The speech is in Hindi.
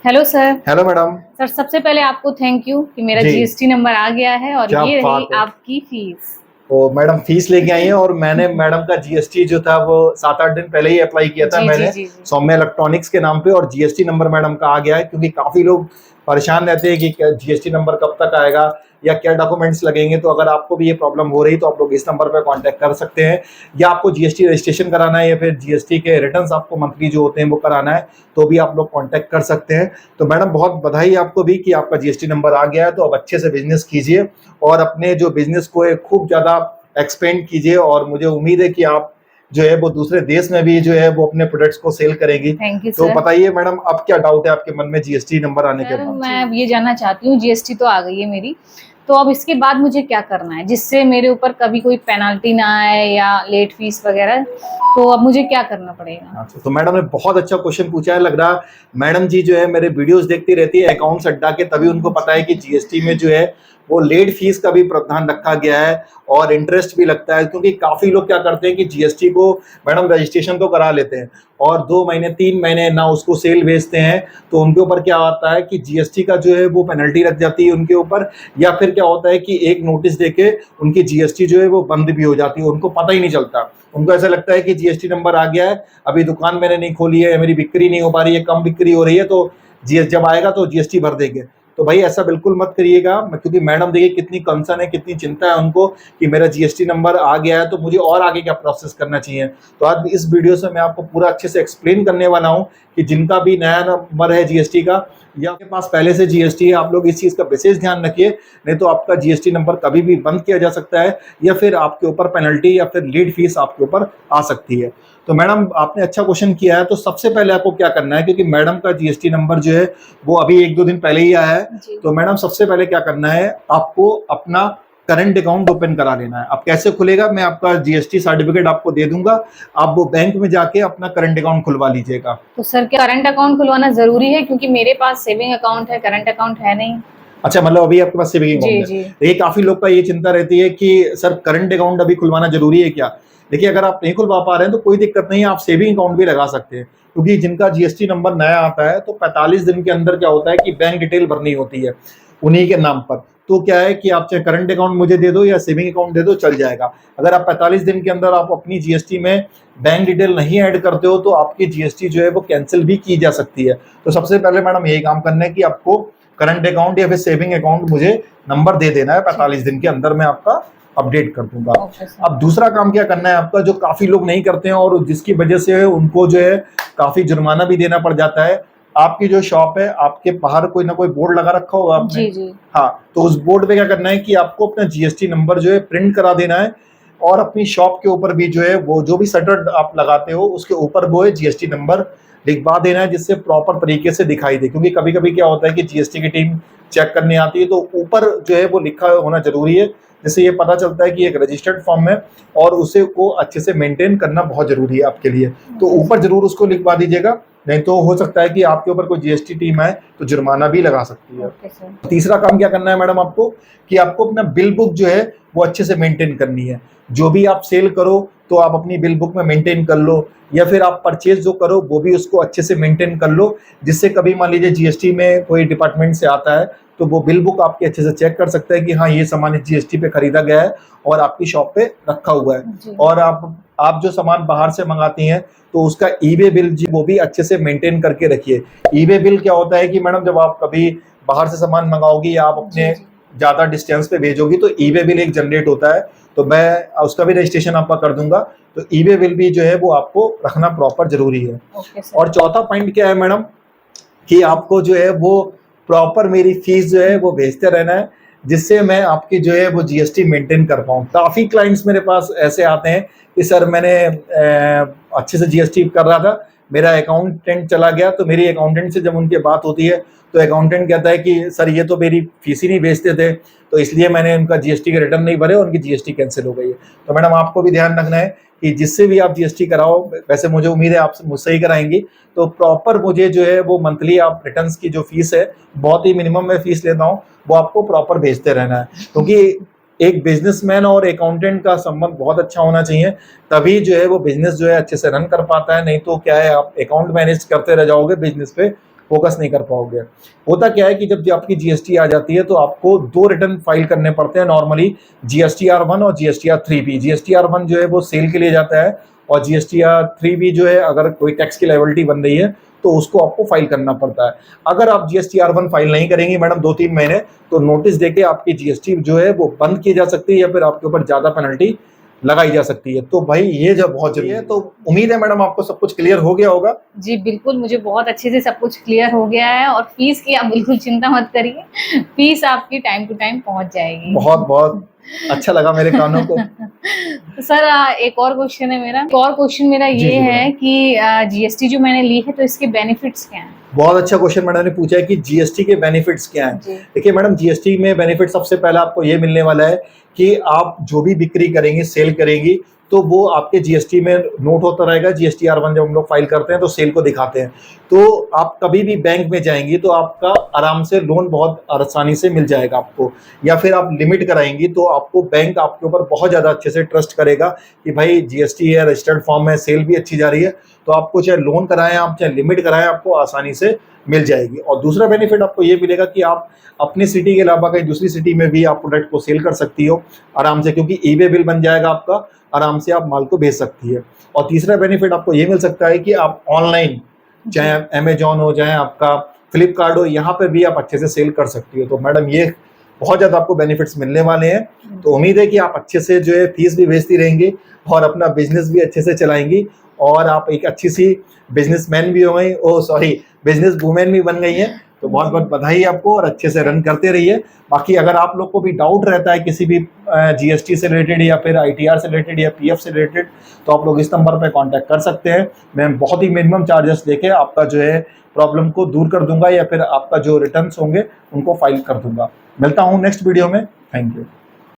Hello sir. Hello madam. Sir सबसे पहले आपको थैंक यू कि मेरा जी। जीएसटी नंबर आ गया है और क्या ये रही बात है। आपकी फीस। तो मैडम फीस लेके आई है और मैंने मैडम का जीएसटी जो था वो 7-8 दिन पहले ही अप्लाई किया था जी जी मैंने जी जी। सौम्य इलेक्ट्रॉनिक्स के नाम पे, और जीएसटी नंबर मैडम का आ गया है। क्योंकि काफी लोग परेशान रहते हैं कि जीएसटी नंबर कब तक आएगा या क्या डॉक्यूमेंट्स लगेंगे। तो अगर आपको भी ये प्रॉब्लम हो रही तो आप लोग इस नंबर पर कांटेक्ट कर सकते हैं, या आपको जीएसटी रजिस्ट्रेशन कराना है या फिर जीएसटी के रिटर्न्स आपको मंथली जो होते हैं वो कराना है तो भी आप लोग कांटेक्ट कर सकते हैं। तो मैडम बहुत बधाई आपको भी कि आपका जीएसटी नंबर आ गया है। तो अब अच्छे से बिजनेस कीजिए और अपने जो बिजनेस को है खूब ज्यादा एक्सपेंड कीजिए, और मुझे उम्मीद है कि आप जो है वो दूसरे देश में भी जो है वो अपने प्रोडक्ट्स को सेल करेंगी। थैंक यू तो सर। बताइए मैडम, अब क्या डाउट है आपके मन में जीएसटी नंबर आने के सर बाद? मैं अब ये जानना चाहती हूँ, जीएसटी तो आ गई है मेरी, तो अब इसके बाद मुझे क्या करना है जिससे मेरे ऊपर कभी कोई पेनल्टी ना आए या लेट फीस वगैरह, तो अब मुझे क्या करना पड़ेगा? अच्छा, तो मैडम ने बहुत अच्छा क्वेश्चन पूछा है। लग रहा मैडम जी जो है मेरे वीडियोस देखती रहती है अकाउंट्स अड्डा के, तभी उनको पता है कि जीएसटी में जो है वो लेट फीस का भी प्रावधान रखा गया है और इंटरेस्ट भी लगता है। क्योंकि काफी लोग क्या करते हैं कि जीएसटी को मैडम रजिस्ट्रेशन तो करा लेते हैं और 2 महीने 3 महीने ना उसको सेल भेजते हैं, तो उनके ऊपर क्या आता है कि जीएसटी का जो है वो पेनल्टी लग जाती है उनके ऊपर। या फिर क्या होता है कि एक नोटिस देके उनकी जीएसटी जो है वो बंद भी हो जाती है, उनको पता ही नहीं चलता। उनको ऐसा लगता है कि जीएसटी नंबर आ गया है, अभी दुकान मैंने नहीं खोली है, मेरी बिक्री नहीं हो पा रही है, कम बिक्री हो रही है, तो जीएस जब आएगा तो जीएसटी भर देंगे। तो भाई ऐसा बिल्कुल मत करिएगा, क्योंकि मैडम देखिए कितनी कंसर्न है, कितनी चिंता है उनको कि मेरा जीएसटी नंबर आ गया है तो मुझे और आगे क्या प्रोसेस करना चाहिए। तो आज इस वीडियो से मैं आपको पूरा अच्छे से एक्सप्लेन करने वाला हूँ कि जिनका भी नया नंबर है जीएसटी का या आपके पास पहले से जीएसटी है, आप लोग इस चीज का विशेष ध्यान रखिए, नहीं तो आपका जीएसटी नंबर कभी भी बंद किया जा सकता है या फिर आपके ऊपर पेनल्टी या फिर लेट फीस आपके ऊपर आ सकती है। तो मैडम आपने अच्छा क्वेश्चन किया है। तो सबसे पहले आपको क्या करना है, क्योंकि मैडम का जीएसटी नंबर जो है वो अभी 1-2 दिन पहले ही आया है, जी। तो मैडम सबसे पहले क्या करना है, आपको अपना करंट अकाउंट ओपन करा लेना है। अब कैसे खुलेगा, मैं आपका जीएसटी सर्टिफिकेट आपको दे दूंगा, आप वो बैंक में जाके अपना करंट अकाउंट खुलवा लीजिएगा। तो सर क्या करंट अकाउंट खुलवाना जरूरी है, क्योंकि मेरे पास सेविंग अकाउंट है, करंट अकाउंट है नहीं। अच्छा, मतलब अभी आपके पास सेविंग जी अकाउंट जी। है। ये काफी लोग का ये चिंता रहती है कि सर करंट अकाउंट अभी खुलवाना जरूरी है क्या। देखिए, अगर आप नहीं खुलवा पा रहे हैं तो कोई दिक्कत नहीं है, आप सेविंग अकाउंट भी लगा सकते हैं। क्योंकि जिनका जीएसटी नंबर नया आता है तो 45 दिन के अंदर क्या होता है कि बैंक डिटेल भरनी होती है उन्हीं के नाम पर। तो क्या है कि आप चाहे करंट अकाउंट मुझे दे दो या सेविंग अकाउंट दे दो, चल जाएगा। अगर आप 45 दिन के अंदर आप अपनी जीएसटी में बैंक डिटेल नहीं ऐड करते हो तो आपकी जीएसटी जो है वो कैंसिल भी की जा सकती है। तो सबसे पहले मैडम यही काम करना है कि आपको करंट अकाउंट या फिर सेविंग अकाउंट मुझे नंबर दे देना है, 45 दिन के अंदर मैं आपका अपडेट कर दूंगा। Okay sir. अब दूसरा काम क्या करना है आपका, जो काफी लोग नहीं करते हैं और जिसकी वजह से उनको जो है काफी जुर्माना भी देना पड़ जाता है। आपकी जो शॉप है, आपके बाहर कोई ना कोई बोर्ड लगा रखा होगा आपने। जी जी। हाँ, तो उस बोर्ड पे क्या करना है कि आपको अपना जीएसटी नंबर जो है प्रिंट करा देना है, और अपनी शॉप के ऊपर भी जो है वो जो भी शटर आप लगाते हो उसके ऊपर वो है जीएसटी नंबर लिखवा देना है, जिससे प्रॉपर तरीके से दिखाई दे। क्योंकि कभी कभी क्या होता है कि जीएसटी की टीम चेक करने आती है तो ऊपर जो है वो लिखा होना जरूरी है, जिससे ये पता चलता है कि एक रजिस्टर्ड फॉर्म है और उसे को अच्छे से मेंटेन करना बहुत जरूरी है आपके लिए। तो ऊपर जरूर उसको लिखवा दीजिएगा, नहीं तो हो सकता है कि आपके ऊपर कोई जीएसटी टीम आए तो जुर्माना भी लगा सकती है। Okay sir. तीसरा काम क्या करना है मैडम आपको, कि आपको अपना बिल बुक जो है वो अच्छे से मेंटेन करनी है। जो भी आप सेल करो तो आप अपनी बिल बुक में मेंटेन कर लो, या फिर आप परचेज जो करो वो भी उसको अच्छे से मेंटेन कर लो, जिससे कभी मान लीजिए जीएसटी में कोई डिपार्टमेंट से आता है तो वो बिल बुक आपके अच्छे से चेक कर सकता है कि हाँ ये सामान जीएसटी पे खरीदा गया है और आपकी शॉप पे रखा हुआ है। जी। और आप जो सामान बाहर से मंगाती हैं तो उसका ईबे बिल जी वो भी अच्छे से मेंटेन करके रखिए। ईबे बिल क्या होता है कि मैडम जब आप कभी बाहर से सामान मंगाओगी या आप जी अपने जी। ज्यादा डिस्टेंस पे भेजोगी तो ईबे बिल एक जनरेट होता है, तो मैं उसका भी रजिस्ट्रेशन आपका कर दूंगा। तो ईबे बिल भी जो है वो आपको रखना प्रॉपर जरूरी है। Okay sir. और चौथा पॉइंट क्या है मैडम, कि आपको जो है वो प्रॉपर मेरी फीस जो है वो भेजते रहना है, जिससे मैं आपकी जो है वो जीएसटी मेंटेन कर पाऊँ। काफ़ी क्लाइंट्स मेरे पास ऐसे आते हैं कि सर मैंने अच्छे से जीएसटी कर रहा था, मेरा अकाउंटेंट चला गया, तो मेरी अकाउंटेंट से जब उनकी बात होती है तो अकाउंटेंट कहता है कि सर ये तो मेरी फीस ही नहीं भेजते थे, तो इसलिए मैंने उनका जीएसटी के रिटर्न नहीं भरे और उनकी जीएसटी कैंसिल हो गई है। तो मैडम आपको भी ध्यान रखना है कि जिससे भी आप जीएसटी कराओ, वैसे मुझे उम्मीद है आप मुझसे ही कराएंगी, तो प्रॉपर मुझे जो है वो मंथली आप रिटर्न्स की जो फीस है, बहुत ही मिनिमम मैं फीस लेता हूँ, वो आपको प्रॉपर भेजते रहना है। क्योंकि एक बिजनेसमैन और अकाउंटेंट का संबंध बहुत अच्छा होना चाहिए, तभी जो है वो बिजनेस जो है अच्छे से रन कर पाता है। नहीं तो क्या है, आप अकाउंट मैनेज करते रह जाओगे बिजनेस पे फोकस नहीं कर पाओगे। होता क्या है कि जब आपकी जीएसटी आ जाती है तो आपको 2 रिटर्न फाइल करने पड़ते हैं नॉर्मली, जीएसटीआर 1 और जीएसटीआर 3 भी। जीएसटीआर 1 जो है वो सेल के लिए जाता है, और जीएसटीआर 3 जो है अगर कोई टैक्स की लायबिलिटी बन रही है तो उसको आपको फाइल करना पड़ता है। अगर आप जीएसटीआर 1 फाइल नहीं करेंगे मैडम 2-3 महीने, तो नोटिस देके आपकी जीएसटी जो है वो बंद की जा सकती है, या फिर आपके ऊपर ज्यादा पेनल्टी लगाई जा सकती है। तो भाई ये जो बहुत जरूरी है। तो उम्मीद है मैडम आपको सब कुछ क्लियर हो गया होगा। जी बिल्कुल, मुझे बहुत अच्छे से सब कुछ क्लियर हो गया है, और फीस की आप बिल्कुल चिंता मत करिए, फीस आपकी टाइम टू टाइम पहुंच जाएगी। बहुत बहुत अच्छा लगा मेरे कानों को। तो सर एक और क्वेश्चन है मेरा। एक और क्वेश्चन मेरा जी, ये जी, है कि जीएसटी जो मैंने ली है तो इसके बेनिफिट्स क्या हैं? बहुत अच्छा क्वेश्चन मैडम ने पूछा है कि जीएसटी के बेनिफिट्स क्या हैं। जी। देखिए मैडम, जीएसटी में बेनिफिट सबसे पहला आपको ये मिलने वाला है कि आप जो भी बिक्री करेंगी, सेल करेंगी, तो वो आपके जीएसटी में नोट होता रहेगा। जीएसटीआर 1 जब हम लोग फाइल करते हैं तो सेल को दिखाते हैं, तो आप कभी भी बैंक में जाएंगी तो आपका आराम से लोन बहुत आसानी से मिल जाएगा आपको, या फिर आप लिमिट कराएंगी तो आपको बैंक आपके ऊपर बहुत ज़्यादा अच्छे से ट्रस्ट करेगा कि भाई जीएसटी है, रजिस्टर्ड फॉर्म है, सेल भी अच्छी जा रही है, तो आपको चाहे लोन कराएं आप चाहे लिमिट कराएं, आपको आसानी से मिल जाएगी। और दूसरा बेनिफिट आपको ये मिलेगा कि आप अपनी सिटी के अलावा कहीं दूसरी सिटी में भी आप प्रोडक्ट को सेल कर सकती हो आराम से, क्योंकि ईबे बिल बन जाएगा आपका, आराम से आप माल को भेज सकती है। और तीसरा बेनिफिट आपको ये मिल सकता है कि आप ऑनलाइन, चाहे अमेजॉन हो, चाहे आपका फ्लिपकार्ट हो, यहाँ पे भी आप अच्छे से सेल कर सकती हो। तो मैडम ये बहुत ज़्यादा आपको बेनिफिट्स मिलने वाले हैं। तो उम्मीद है कि आप अच्छे से जो है फीस भी भेजती रहेंगी और अपना बिजनेस भी अच्छे से चलाएंगी, और आप एक अच्छी सी बिजनेसमैन भी हो गई, बिजनेस वूमेन भी बन गई है। तो बहुत बहुत बधाई आपको, और अच्छे से रन करते रहिए। बाकी अगर आप लोग को भी डाउट रहता है किसी भी जीएसटी से रिलेटेड, या फिर आईटीआर से रिलेटेड, या पीएफ से रिलेटेड, तो आप लोग इस नंबर पे कांटेक्ट कर सकते हैं। मैं बहुत ही मिनिमम चार्जेस लेके आपका जो है प्रॉब्लम को दूर कर दूंगा, या फिर आपका जो रिटर्न्स होंगे उनको फाइल कर दूंगा। मिलता हूँ नेक्स्ट वीडियो में। Thank you.